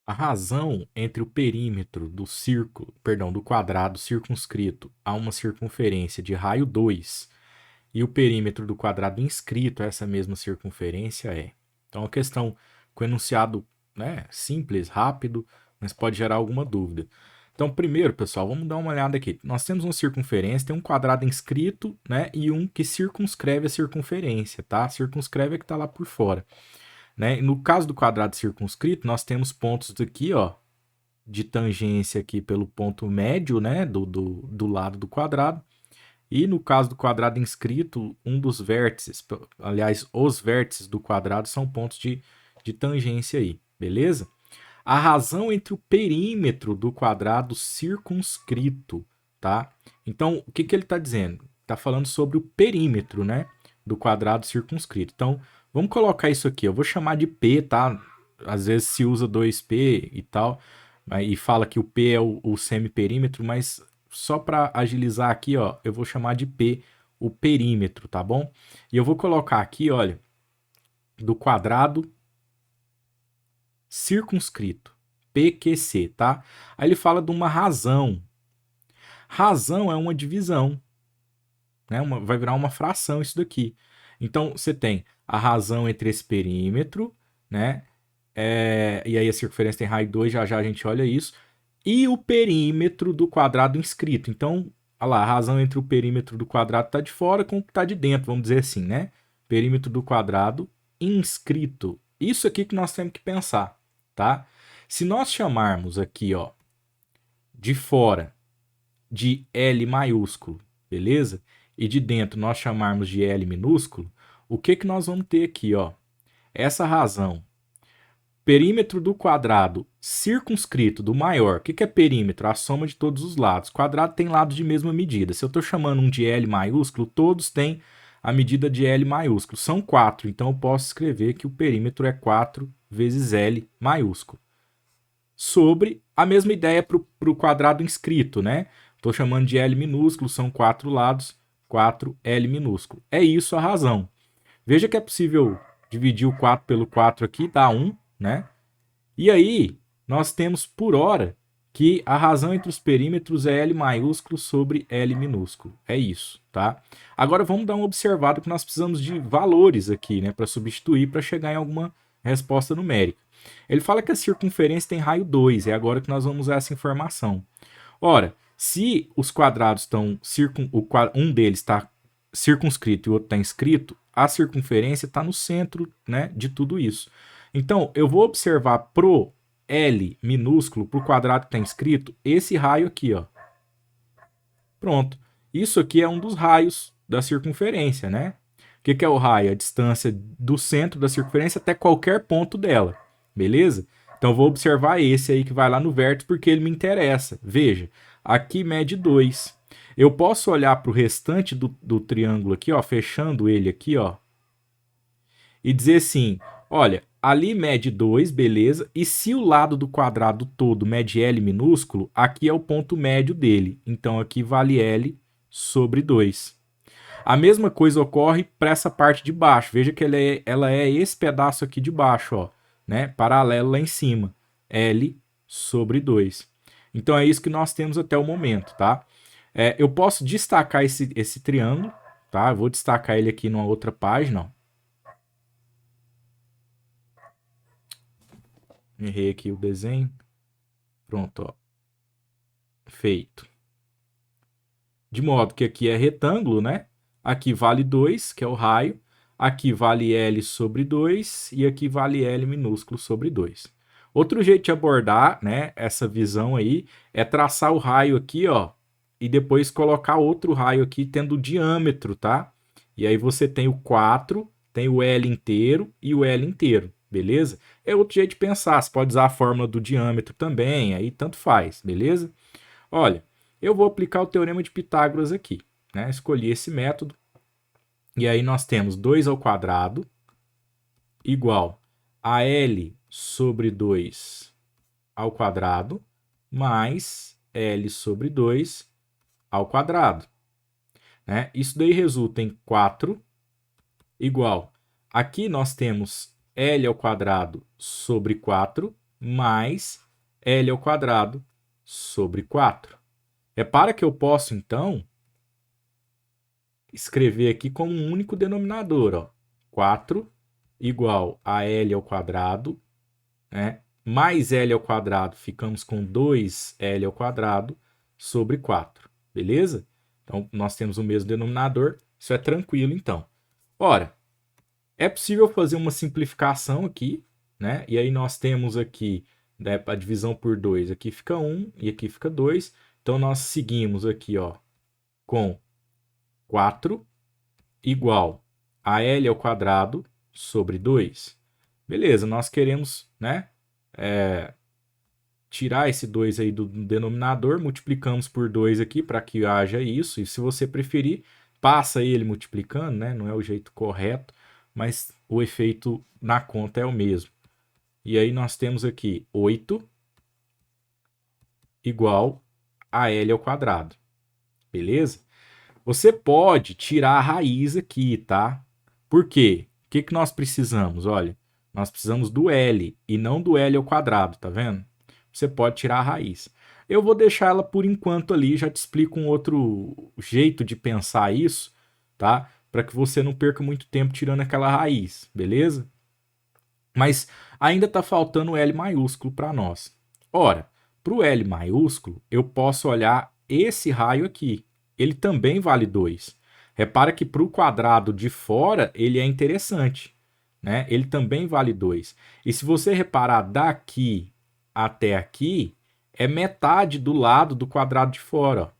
A razão entre o perímetro do círculo, perdão, do quadrado circunscrito a uma circunferência de raio 2 e o perímetro do quadrado inscrito a essa mesma circunferência é. Então, a questão com enunciado, né, simples, rápido, mas pode gerar alguma dúvida. Então, primeiro, pessoal, vamos dar uma olhada aqui. Nós temos uma circunferência, tem um quadrado inscrito, né, e um que circunscreve a circunferência, tá? Circunscreve é que está lá por fora, né? E no caso do quadrado circunscrito, nós temos pontos aqui, ó, de tangência aqui pelo ponto médio, né, do lado do quadrado. E no caso do quadrado inscrito, um dos vértices, aliás, os vértices do quadrado são pontos de tangência aí, beleza? A razão entre o perímetro do quadrado circunscrito, tá? Então, o que, que ele está dizendo? Está falando sobre o perímetro, né, do quadrado circunscrito. Então, vamos colocar isso aqui. Eu vou chamar de P, tá? Às vezes se usa 2P e tal, e fala que o P é o semiperímetro, mas só para agilizar aqui, ó, eu vou chamar de P o perímetro, tá bom? E eu vou colocar aqui, olha, do quadrado circunscrito, PQC, tá? Aí ele fala de uma razão. Razão é uma divisão, né? Vai virar uma fração isso daqui. Então, você tem a razão entre esse perímetro, né? E aí a circunferência tem raio 2, já já a gente olha isso. E o perímetro do quadrado inscrito. Então, olha lá, a razão entre o perímetro do quadrado está de fora com o que está de dentro, vamos dizer assim, né? Perímetro do quadrado inscrito. Isso aqui que nós temos que pensar, tá? Se nós chamarmos aqui, ó, de fora de L maiúsculo, beleza? E de dentro nós chamarmos de L minúsculo, o que que nós vamos ter aqui, ó? Essa razão, perímetro do quadrado circunscrito do maior. O que que é perímetro? A soma de todos os lados. Quadrado tem lados de mesma medida. Se eu estou chamando um de L maiúsculo, todos têm a medida de L maiúsculo. São 4, então eu posso escrever que o perímetro é 4 vezes L maiúsculo. Sobre a mesma ideia para o quadrado inscrito, né? Estou chamando de L minúsculo, são 4 lados, 4L minúsculo. É isso a razão. Veja que é possível dividir o 4 pelo 4 aqui, dá 1, né? E aí, nós temos por hora que a razão entre os perímetros é L maiúsculo sobre L minúsculo. É isso, tá? Agora vamos dar uma observada que nós precisamos de valores aqui, né, para substituir para chegar em alguma resposta numérica. Ele fala que a circunferência tem raio 2, é agora que nós vamos usar essa informação. Ora, se os quadrados estão um deles está circunscrito e o outro está inscrito, a circunferência está no centro, né, de tudo isso. Então, eu vou observar pro L minúsculo, pro quadrado que está inscrito, esse raio aqui, ó. Pronto. Isso aqui é um dos raios da circunferência, né? O que, que é o raio? A distância do centro da circunferência até qualquer ponto dela, beleza? Então, eu vou observar esse aí que vai lá no vértice porque ele me interessa. Veja, aqui mede 2. Eu posso olhar para o restante do triângulo aqui, ó, fechando ele aqui, ó, e dizer assim, olha, ali mede 2, beleza, e se o lado do quadrado todo mede L minúsculo, aqui é o ponto médio dele, então aqui vale L sobre 2. A mesma coisa ocorre para essa parte de baixo, veja que ela é esse pedaço aqui de baixo, ó, né, paralelo lá em cima, L sobre 2. Então é isso que nós temos até o momento, tá? Eu posso destacar esse triângulo, tá? Eu vou destacar ele aqui numa outra página, ó. Errei aqui o desenho. Pronto, ó. Feito. De modo que aqui é retângulo, né? Aqui vale 2, que é o raio. Aqui vale L sobre 2 e aqui vale L minúsculo sobre 2. Outro jeito de abordar, né, essa visão aí é traçar o raio aqui, ó, e depois colocar outro raio aqui tendo o diâmetro, tá? E aí você tem o 4, tem o L inteiro e o L inteiro, beleza? É outro jeito de pensar, você pode usar a fórmula do diâmetro também, aí tanto faz, beleza? Olha, eu vou aplicar o teorema de Pitágoras aqui, né? Escolhi esse método, e aí nós temos 2 ao quadrado igual a L sobre 2 ao quadrado mais L sobre 2 ao quadrado, né? Isso daí resulta em 4 igual. Aqui nós temos L ao quadrado sobre 4 mais L ao quadrado sobre 4. Repara que eu posso, então, escrever aqui como um único denominador, ó. 4 igual a L ao quadrado, né? Mais L ao quadrado, ficamos com 2L ao quadrado sobre 4, beleza? Então, nós temos o mesmo denominador, isso é tranquilo, então. Ora, é possível fazer uma simplificação aqui, né? E aí nós temos aqui, né, a divisão por 2, aqui fica 1 e aqui fica 2. Então, nós seguimos aqui, ó, com 4 igual a L ao quadrado sobre 2. Beleza, nós queremos, né, tirar esse 2 aí do denominador, multiplicamos por 2 aqui para que haja isso, e se você preferir, passa ele multiplicando, né? Não é o jeito correto, mas o efeito na conta é o mesmo. E aí nós temos aqui 8 igual a L ao quadrado, beleza? Você pode tirar a raiz aqui, tá? Por quê? O que nós precisamos? Olha, nós precisamos do L e não do L ao quadrado, tá vendo? Você pode tirar a raiz. Eu vou deixar ela por enquanto ali, já te explico um outro jeito de pensar isso, tá? Para que você não perca muito tempo tirando aquela raiz, beleza? Mas ainda está faltando o L maiúsculo para nós. Ora, para o L maiúsculo, eu posso olhar esse raio aqui. Ele também vale 2. Repara que para o quadrado de fora, ele é interessante, né? Ele também vale 2. E se você reparar daqui até aqui, é metade do lado do quadrado de fora, ó,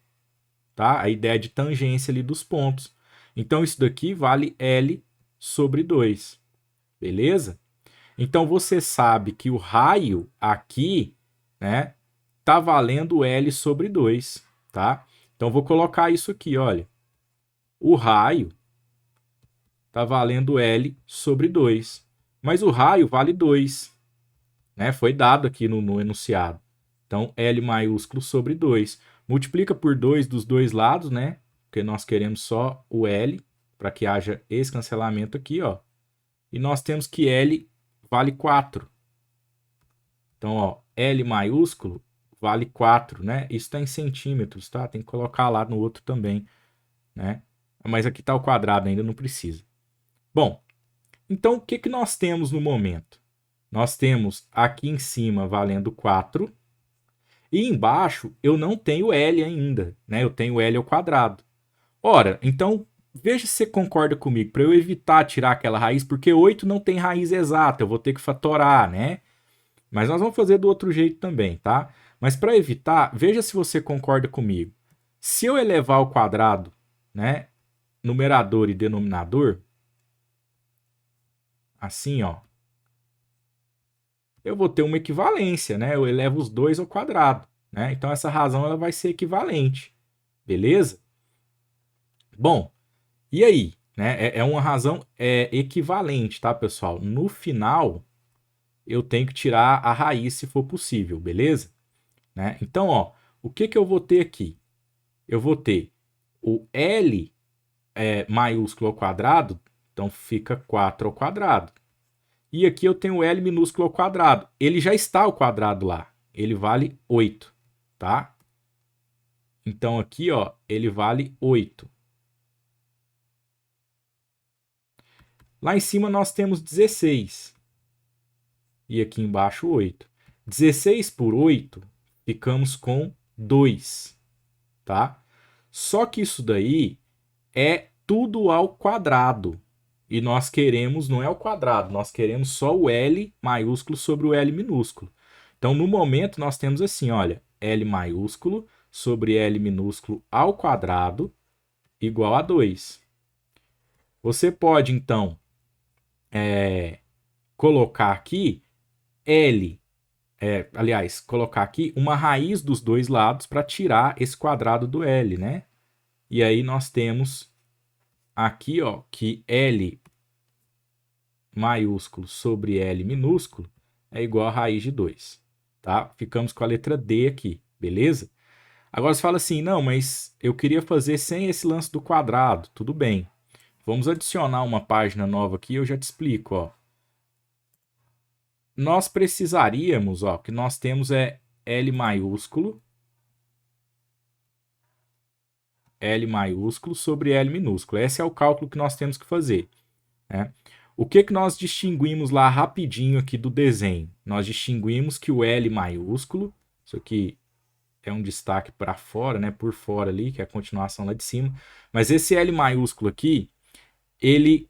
tá? A ideia de tangência ali dos pontos. Então, isso daqui vale L sobre 2, beleza? Então, você sabe que o raio aqui, né, tá valendo L sobre 2, tá? Então, vou colocar isso aqui, olha. O raio tá valendo L sobre 2. Mas o raio vale 2, né? Foi dado aqui no enunciado. Então, L maiúsculo sobre 2. Multiplica por 2 dos dois lados, né? Porque nós queremos só o L, para que haja esse cancelamento aqui, ó. E nós temos que L vale 4. Então, ó, L maiúsculo vale 4, né? Isso está em centímetros, tá? Tem que colocar lá no outro também, né? Mas aqui está o quadrado, ainda não precisa. Bom, então o que nós temos no momento? Nós temos aqui em cima valendo 4 e embaixo eu não tenho L ainda, né? Eu tenho L ao quadrado. Ora, então veja se você concorda comigo, para eu evitar tirar aquela raiz, porque 8 não tem raiz exata, eu vou ter que fatorar, né? Mas nós vamos fazer do outro jeito também, tá? Mas para evitar, veja se você concorda comigo. Se eu elevar ao quadrado, né, numerador e denominador, assim, ó, eu vou ter uma equivalência, né? Eu elevo os dois ao quadrado, né? Então essa razão ela vai ser equivalente, beleza? Bom, e aí, né? É uma razão equivalente, tá, pessoal? No final, eu tenho que tirar a raiz se for possível, beleza? Né? Então, ó, o que eu vou ter aqui? Eu vou ter o L maiúsculo ao quadrado, então fica 4 ao quadrado. E aqui eu tenho o L minúsculo ao quadrado. Ele já está ao quadrado lá. Ele vale 8, tá? Então aqui, ó, ele vale 8. Lá em cima nós temos 16. E aqui embaixo 8. 16 por 8, ficamos com 2, tá? Só que isso daí é tudo ao quadrado. E nós queremos, não é ao quadrado, nós queremos só o L maiúsculo sobre o L minúsculo. Então, no momento, nós temos assim, olha, L maiúsculo sobre L minúsculo ao quadrado igual a 2. Você pode, então, colocar aqui L, aliás, colocar aqui uma raiz dos dois lados para tirar esse quadrado do L, né? E aí nós temos aqui, ó, que L maiúsculo sobre L minúsculo é igual a raiz de 2, tá? Ficamos com a letra D aqui, beleza? Agora você fala assim, não, mas eu queria fazer sem esse lance do quadrado. Tudo bem. Vamos adicionar uma página nova aqui e eu já te explico, ó. nós precisaríamos, ó, que nós temos é L maiúsculo sobre L minúsculo. Esse é o cálculo que nós temos que fazer, né? O que nós distinguimos lá rapidinho aqui do desenho? Nós distinguimos que o L maiúsculo, isso aqui é um destaque para fora, né, por fora ali, que é a continuação lá de cima, mas esse L maiúsculo aqui, ele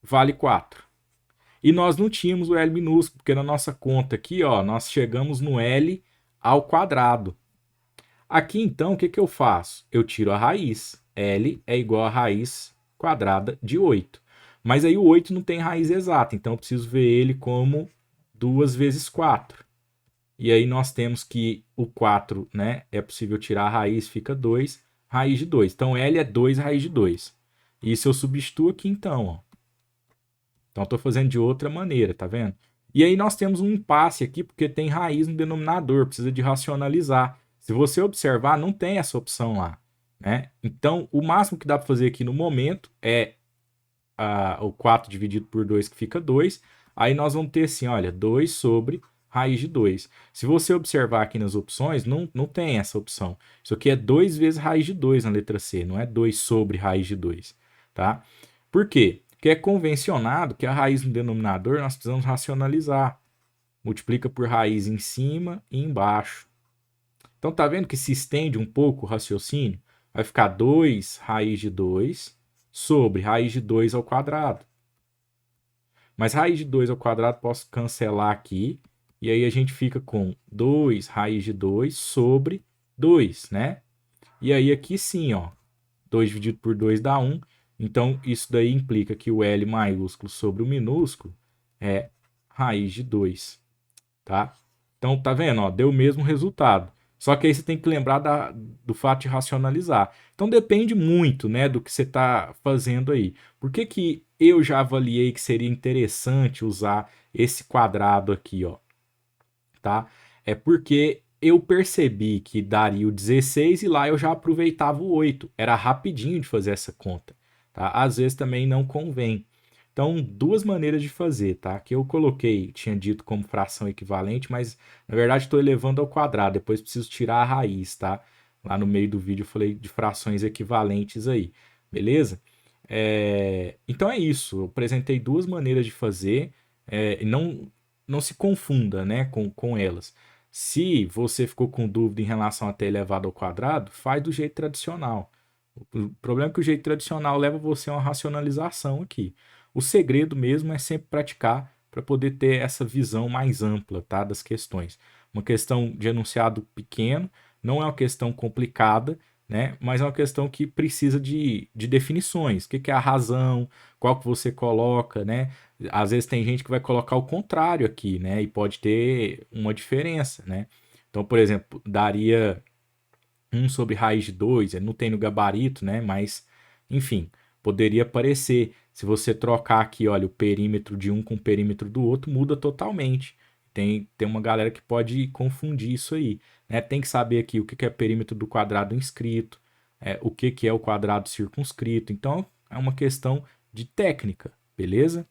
vale 4. E nós não tínhamos o L minúsculo, porque na nossa conta aqui, ó, nós chegamos no L ao quadrado. Aqui, então, o que eu faço? Eu tiro a raiz. L é igual a raiz quadrada de 8. Mas aí o 8 não tem raiz exata, então eu preciso ver ele como 2 vezes 4. E aí nós temos que o 4, né, é possível tirar a raiz, fica 2, raiz de 2. Então L é 2 raiz de 2. Isso eu substituo aqui então, ó. Então estou fazendo de outra maneira, tá vendo? E aí nós temos um impasse aqui, porque tem raiz no denominador, precisa de racionalizar. Se você observar, não tem essa opção lá, né? Então, o máximo que dá para fazer aqui no momento é o 4 dividido por 2, que fica 2. Aí nós vamos ter assim, olha, 2 sobre raiz de 2. Se você observar aqui nas opções, não tem essa opção. Isso aqui é 2 vezes raiz de 2 na letra C, não é 2 sobre raiz de 2, tá? Por quê? Porque é convencionado que a raiz no denominador nós precisamos racionalizar. Multiplica por raiz em cima e embaixo. Então tá vendo que se estende um pouco o raciocínio? Vai ficar 2 raiz de 2 sobre raiz de 2 ao quadrado. Mas raiz de 2 ao quadrado posso cancelar aqui. E aí a gente fica com 2 raiz de 2 sobre 2, né? E aí aqui sim, ó. 2 dividido por 2 dá 1. Então, isso daí implica que o L maiúsculo sobre o minúsculo é raiz de 2, tá? Então, tá vendo? Ó, deu o mesmo resultado. Só que aí você tem que lembrar do fato de racionalizar. Então, depende muito, né, do que você está fazendo aí. Por que que eu já avaliei que seria interessante usar esse quadrado aqui, ó? Tá? É porque eu percebi que daria o 16 e lá eu já aproveitava o 8. Era rapidinho de fazer essa conta. Tá? Às vezes também não convém. Então, duas maneiras de fazer, tá? Que eu coloquei, tinha dito como fração equivalente, mas na verdade estou elevando ao quadrado. Depois preciso tirar a raiz, tá? Lá no meio do vídeo eu falei de frações equivalentes aí, beleza? Então é isso. Eu apresentei duas maneiras de fazer. Não se confunda, né, com elas. Se você ficou com dúvida em relação a ter elevado ao quadrado, faz do jeito tradicional. O problema é que o jeito tradicional leva você a uma racionalização aqui. O segredo mesmo é sempre praticar para poder ter essa visão mais ampla, tá, das questões. Uma questão de enunciado pequeno não é uma questão complicada, né, mas é uma questão que precisa de definições. O que é a razão, qual que você coloca, né? Às vezes tem gente que vai colocar o contrário aqui, né, e pode ter uma diferença, né? Então, por exemplo, daria 1 sobre raiz de 2, não tem no gabarito, né? Mas, enfim, poderia aparecer. Se você trocar aqui, olha, o perímetro de um com o perímetro do outro, muda totalmente. Tem uma galera que pode confundir isso aí, né? Tem que saber aqui o que é perímetro do quadrado inscrito, o que é o quadrado circunscrito. Então, é uma questão de técnica, beleza?